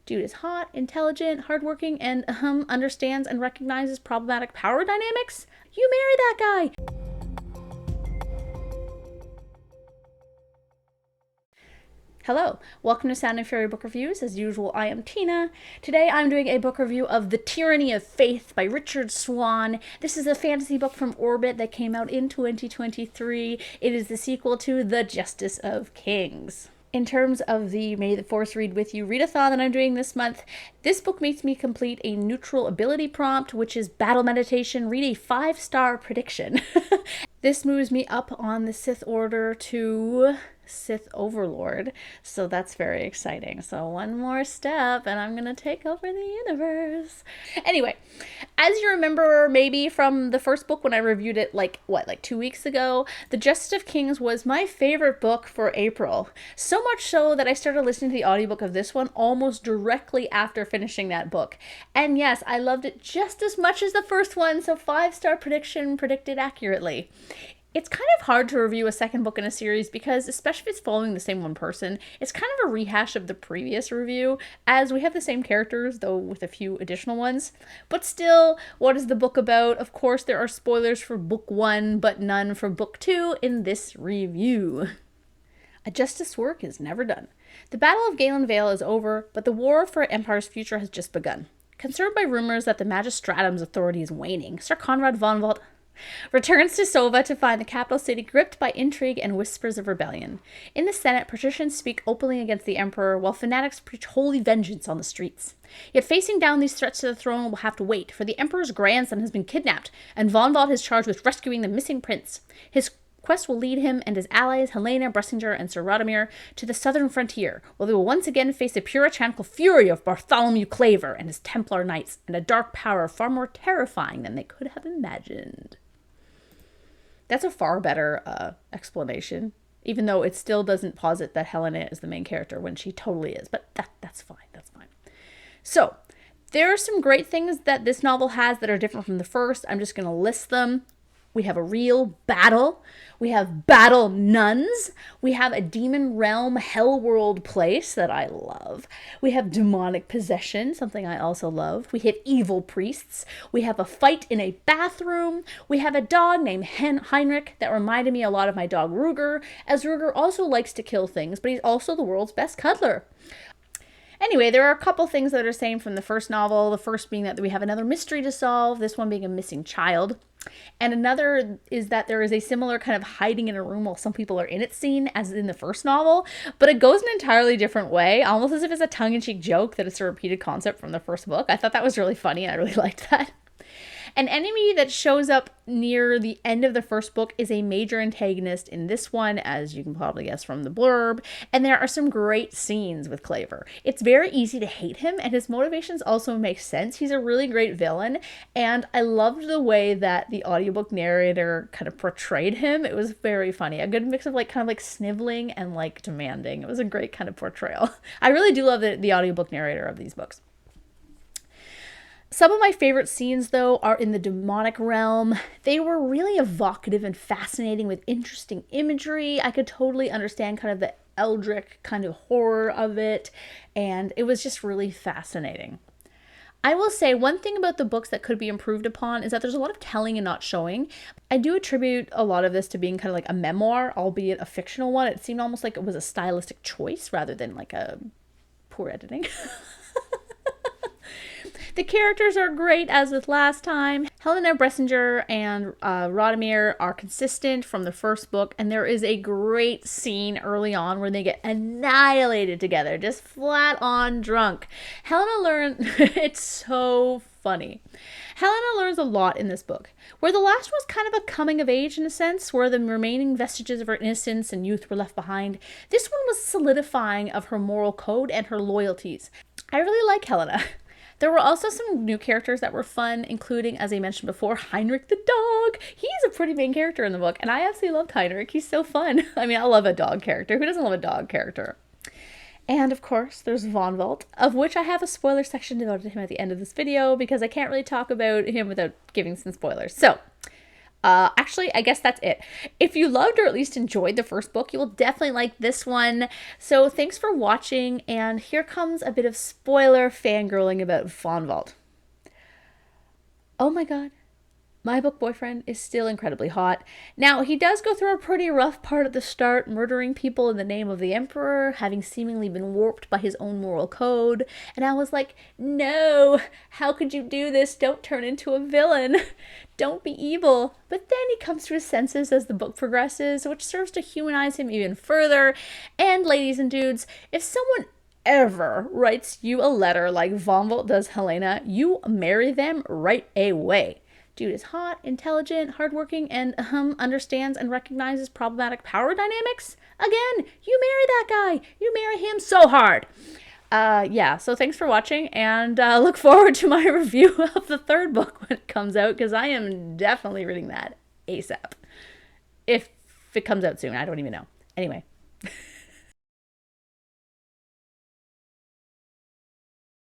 Dude is hot, intelligent, hardworking, and understands and recognizes problematic power dynamics. You marry that guy. Hello, welcome to Sound and Fairy Book Reviews. As usual, I am Tina. Today I'm doing a book review of The Tyranny of Faith by Richard Swan. This is a fantasy book from Orbit that came out in 2023. It is the sequel to The Justice of Kings. In terms of the May the Force Read With You readathon that I'm doing this month, this book makes me complete a neutral ability prompt, which is battle meditation, read a 5-star prediction. This moves me up on the Sith Order to Sith Overlord, so that's very exciting. So one more step and I'm gonna take over the universe. Anyway, as you remember maybe from the first book when I reviewed it like 2 weeks ago, The Justice of Kings was my favorite book for April. So much so that I started listening to the audiobook of this one almost directly after finishing that book. And yes, I loved it just as much as the first one, so 5-star prediction, predicted accurately. It's kind of hard to review a second book in a series because, especially if it's following the same one person, it's kind of a rehash of the previous review, as we have the same characters, though with a few additional ones. But still, what is the book about? Of course, there are spoilers for book 1, but none for book 2 in this review. A justice work is never done. The Battle of Galen Vale is over, but the war for Empire's future has just begun. Concerned by rumors that the Magistratum's authority is waning, Sir Conrad von Valt returns to Sova to find the capital city gripped by intrigue and whispers of rebellion. In the Senate, patricians speak openly against the Emperor, while fanatics preach holy vengeance on the streets. Yet facing down these threats to the throne will have to wait, for the Emperor's grandson has been kidnapped, and von Valt is charged with rescuing the missing prince. His quest will lead him and his allies, Helena, Bressinger, and Sir Radomir, to the southern frontier, where they will once again face the puritanical fury of Bartholomew Claver and his Templar Knights, and a dark power far more terrifying than they could have imagined. That's a far better explanation, even though it still doesn't posit that Helena is the main character when she totally is. But that's fine. That's fine. So there are some great things that this novel has that are different from the first. I'm just going to list them. We have a real battle. We have battle nuns. We have a demon realm hell world place that I love. We have demonic possession, something I also love. We have evil priests. We have a fight in a bathroom. We have a dog named Heinrich that reminded me a lot of my dog Ruger, as Ruger also likes to kill things, but he's also the world's best cuddler. Anyway, there are a couple things that are same from the first novel. The first being that we have another mystery to solve, this one being a missing child. And another is that there is a similar kind of hiding in a room while some people are in it scene as in the first novel, but it goes an entirely different way, almost as if it's a tongue-in-cheek joke that it's a repeated concept from the first book. I thought that was really funny and I really liked that. An enemy that shows up near the end of the first book is a major antagonist in this one, as you can probably guess from the blurb, and there are some great scenes with Claver. It's very easy to hate him, and his motivations also make sense. He's a really great villain, and I loved the way that the audiobook narrator kind of portrayed him. It was very funny. A good mix of kind of sniveling and demanding. It was a great kind of portrayal. I really do love the audiobook narrator of these books. Some of my favorite scenes, though, are in the demonic realm. They were really evocative and fascinating with interesting imagery. I could totally understand kind of the eldritch kind of horror of it, and it was just really fascinating. I will say one thing about the books that could be improved upon is that there's a lot of telling and not showing. I do attribute a lot of this to being kind of like a memoir, albeit a fictional one. It seemed almost like it was a stylistic choice rather than like a poor editing. The characters are great, as with last time. Helena, Bressinger, and Radomir are consistent from the first book, and there is a great scene early on where they get annihilated together, just flat on drunk. Helena learns, it's so funny. Helena learns a lot in this book. Where the last was kind of a coming of age in a sense, where the remaining vestiges of her innocence and youth were left behind, this one was solidifying of her moral code and her loyalties. I really like Helena. There were also some new characters that were fun, including, as I mentioned before, Heinrich the dog. He's a pretty main character in the book, and I absolutely loved Heinrich. He's so fun. I mean, I love a dog character. Who doesn't love a dog character? And, of course, there's von Valt, of which I have a spoiler section devoted to him at the end of this video, because I can't really talk about him without giving some spoilers. So, Actually, I guess that's it. If you loved or at least enjoyed the first book, you will definitely like this one. So thanks for watching, and here comes a bit of spoiler fangirling about Von Vault. Oh my god, my book boyfriend is still incredibly hot. Now, he does go through a pretty rough part at the start, murdering people in the name of the Emperor, having seemingly been warped by his own moral code. And I was like, no, how could you do this? Don't turn into a villain. Don't be evil. But then he comes to his senses as the book progresses, which serves to humanize him even further. And ladies and dudes, if someone ever writes you a letter like Von Volt does Helena, you marry them right away. Dude is hot, intelligent, hardworking, and understands and recognizes problematic power dynamics. Again, you marry that guy. You marry him so hard. Yeah, so thanks for watching, and look forward to my review of the third book when it comes out, because I am definitely reading that ASAP. If it comes out soon, I don't even know. Anyway.